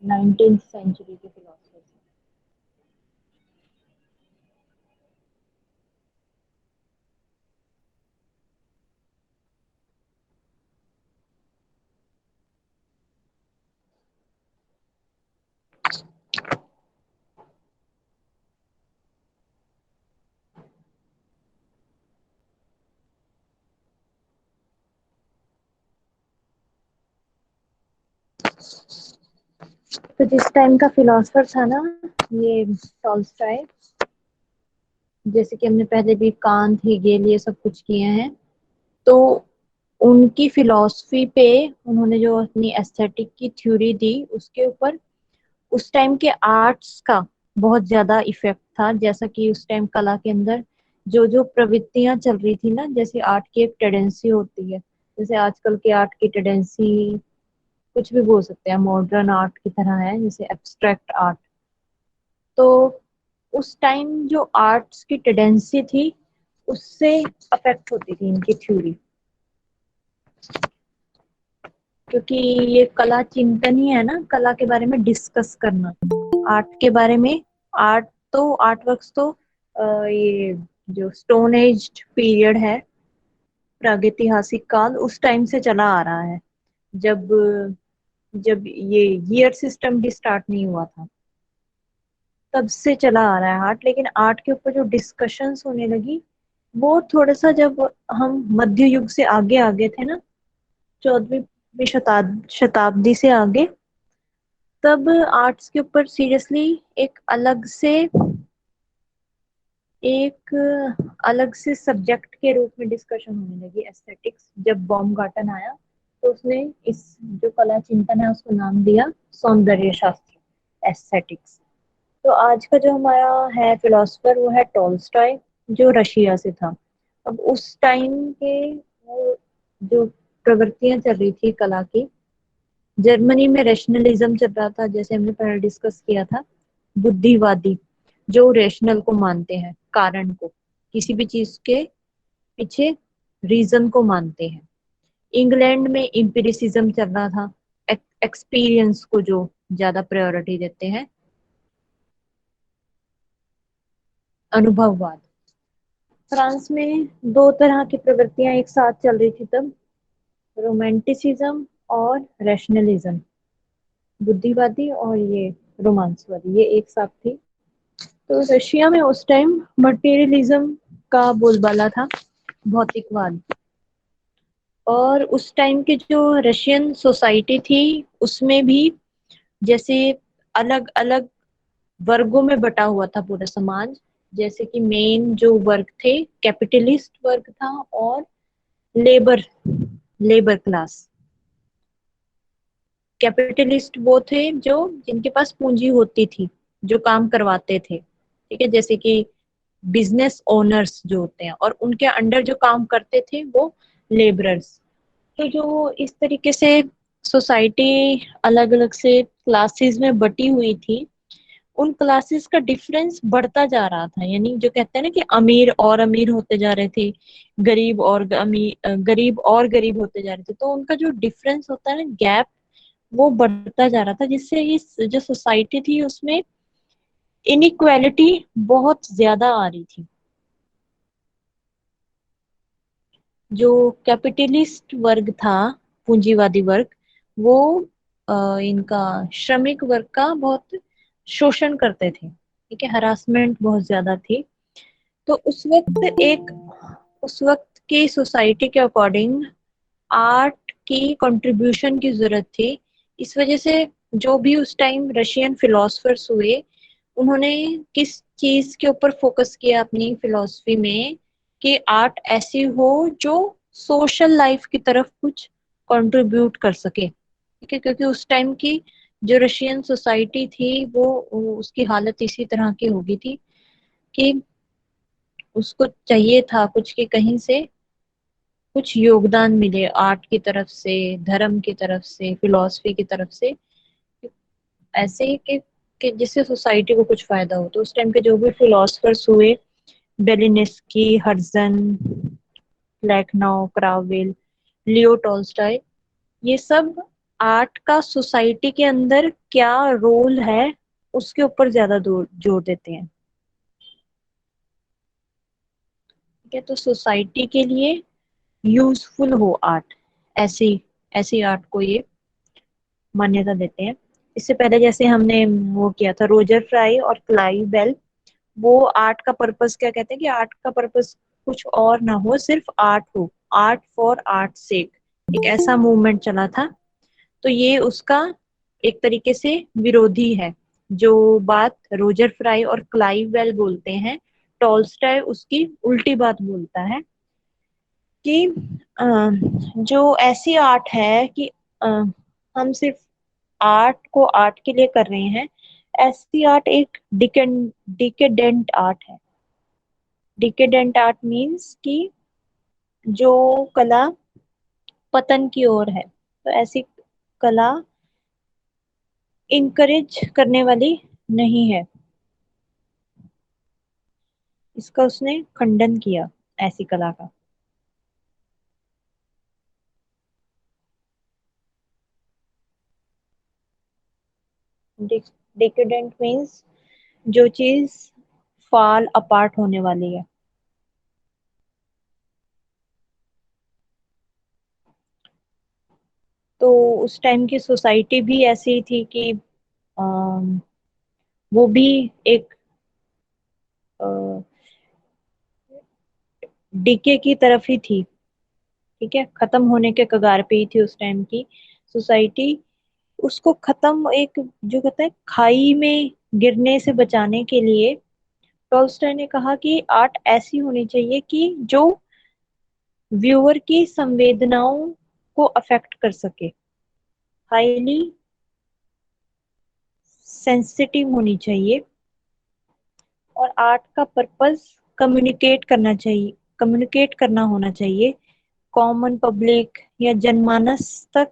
19th century के philosopher. तो जिस टाइम का फिलोसफर था ना ये टॉल्स्टॉय, जैसे कि हमने पहले भी कांट, हेगेल ये सब कुछ किए हैं, तो उनकी फिलॉसफी पे उन्होंने जो अपनी एस्थेटिक की थ्योरी दी उसके ऊपर उस टाइम के आर्ट्स का बहुत ज्यादा इफेक्ट था। जैसा कि उस टाइम कला के अंदर जो जो प्रवृत्तियां चल रही थी ना, जैसे आर्ट की एक टेंडेंसी होती है, जैसे आजकल के आर्ट की टेंडेंसी कुछ भी बोल सकते हैं, मॉडर्न आर्ट की तरह है, जैसे एब्स्ट्रैक्ट आर्ट। तो उस टाइम जो आर्ट्स की टेंडेंसी थी उससे अफेक्ट होती थी इनकी थ्योरी, क्योंकि ये कला चिंतन ही है ना, कला के बारे में डिस्कस करना, आर्ट के बारे में। आर्ट तो आर्ट वर्क्स तो ये जो स्टोन एज पीरियड है, प्रागैतिहासिक काल, उस टाइम से चला आ रहा है, जब जब ये ईयर सिस्टम भी स्टार्ट नहीं हुआ था, तब से चला आ रहा है आर्ट। लेकिन आर्ट के ऊपर जो डिस्कशंस होने लगी वो थोड़ा सा, जब हम मध्य युग से आगे आगे थे ना, 14वीं शताब्दी से आगे, तब आर्ट्स के ऊपर सीरियसली एक एक अलग से सब्जेक्ट के रूप में डिस्कशन होने लगी, एस्थेटिक्स। जब बॉमगार्टन आया तो उसने इस जो कला चिंतन है उसको नाम दिया सौंदर्य शास्त्र, एस्थेटिक्स। तो आज का जो हमारा है फिलोसफर वो है टॉल्स्टॉय, जो रशिया से था। अब उस टाइम के वो जो प्रवृत्तियां चल रही थी कला की, जर्मनी में रैशनलिज्म चल रहा था, जैसे हमने पहले डिस्कस किया था, बुद्धिवादी, जो रेशनल को मानते हैं, कारण को, किसी भी चीज के पीछे रीजन को मानते हैं। इंग्लैंड में इम्पिरिसिज्म चल रहा था, एक्सपीरियंस को जो ज्यादा प्रायोरिटी देते हैं, अनुभववाद। फ्रांस में दो तरह की प्रवृत्तियां एक साथ चल रही थी तब, रोमांटिसिज्म और रैशनलिज्म, बुद्धिवादी और ये रोमांसवादी, ये एक साथ थी। तो रशिया में उस टाइम मटेरियलिज्म का बोलबाला था, भौतिकवाद। और उस टाइम की जो रशियन सोसाइटी थी उसमें भी जैसे अलग अलग वर्गों में बटा हुआ था पूरा समाज। जैसे कि मेन जो वर्ग थे, कैपिटलिस्ट वर्ग था और लेबर लेबर क्लास। कैपिटलिस्ट वो थे जो जिनके पास पूंजी होती थी, जो काम करवाते थे, ठीक है, जैसे कि बिजनेस ओनर्स जो होते हैं, और उनके अंडर जो काम करते थे वो लेबरर्स। तो जो इस तरीके से सोसाइटी अलग अलग से क्लासेस में बटी हुई थी, उन क्लासेस का डिफरेंस बढ़ता जा रहा था। यानी जो कहते हैं ना कि अमीर और अमीर होते जा रहे थे, गरीब और अमीर, गरीब और गरीब होते जा रहे थे, तो उनका जो डिफरेंस होता है ना, गैप, वो बढ़ता जा रहा था, जिससे इस जो सोसाइटी थी उसमें इनइक्वालिटी बहुत ज्यादा आ रही थी। जो कैपिटलिस्ट वर्ग था, पूंजीवादी वर्ग, वो इनका श्रमिक वर्ग का बहुत शोषण करते थे, ठीक है, हरासमेंट बहुत ज्यादा थी। तो उस वक्त की सोसाइटी के अकॉर्डिंग आर्ट की कंट्रीब्यूशन की जरूरत थी। इस वजह से जो भी उस टाइम रशियन फिलोसफर्स हुए, उन्होंने किस चीज के ऊपर फोकस किया अपनी फिलोसफी में, कि आर्ट ऐसी हो जो सोशल लाइफ की तरफ कुछ कंट्रीब्यूट कर सके, ठीक है, क्योंकि उस टाइम की जो रशियन सोसाइटी थी वो उसकी हालत इसी तरह की हो गई थी कि उसको चाहिए था कुछ, कि कहीं से कुछ योगदान मिले आर्ट की तरफ से, धर्म की तरफ से, फिलॉसफी की तरफ से, ऐसे ही कि जिससे सोसाइटी को कुछ फायदा हो। तो उस टाइम के जो भी फिलोसफर्स हुए, बेलिनिस्की, हर्जन, प्लेखनोव, क्रावेल, लियो टॉल्स्टॉय, ये सब आर्ट का सोसाइटी के अंदर क्या रोल है उसके ऊपर ज्यादा जोर देते हैं। ठीक है, तो सोसाइटी के लिए यूजफुल हो आर्ट, ऐसी ऐसी आर्ट को ये मान्यता देते हैं। इससे पहले जैसे हमने वो किया था रोजर फ्राई और क्लाइव बेल, वो आर्ट का पर्पस क्या कहते हैं कि आर्ट का पर्पस कुछ और ना हो, सिर्फ आर्ट हो, आर्ट फॉर आर्ट सेक, एक ऐसा मूवमेंट चला था। तो ये उसका एक तरीके से विरोधी है। जो बात रोजर फ्राई और क्लाइव बेल बोलते हैं, टॉल्स्टॉय उसकी उल्टी बात बोलता है कि अ, जो ऐसी आर्ट है कि अ, हम सिर्फ आर्ट को आर्ट के लिए कर रहे हैं, ऐसी आर्ट एक डिकेडेंट आर्ट है। डिकेडेंट आर्ट मीन्स कि जो कला पतन की ओर है, तो ऐसी कला इनकरेज करने वाली नहीं है। इसका उसने खंडन किया, ऐसी कला का। डिकेडेंट मीन्स जो चीज फॉल अपार्ट होने वाली है। तो उस टाइम की सोसाइटी भी ऐसी थी कि अम, वो भी एक डीके की तरफ ही थी। ठीक है, खत्म होने के कगार पे ही थी उस टाइम की सोसाइटी। उसको खत्म, एक जो कहते हैं खाई में गिरने से बचाने के लिए टॉल्स्टॉय ने कहा कि आर्ट ऐसी होनी चाहिए कि जो व्यूअर की संवेदनाओं को अफेक्ट कर सके, हाईली सेंसिटिव होनी चाहिए, और आर्ट का पर्पस कम्युनिकेट करना चाहिए, कम्युनिकेट करना होना चाहिए, कॉमन पब्लिक या जनमानस तक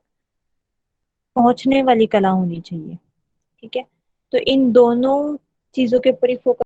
पहुंचने वाली कला होनी चाहिए। ठीक है, तो इन दोनों चीजों के ऊपर ही फोकस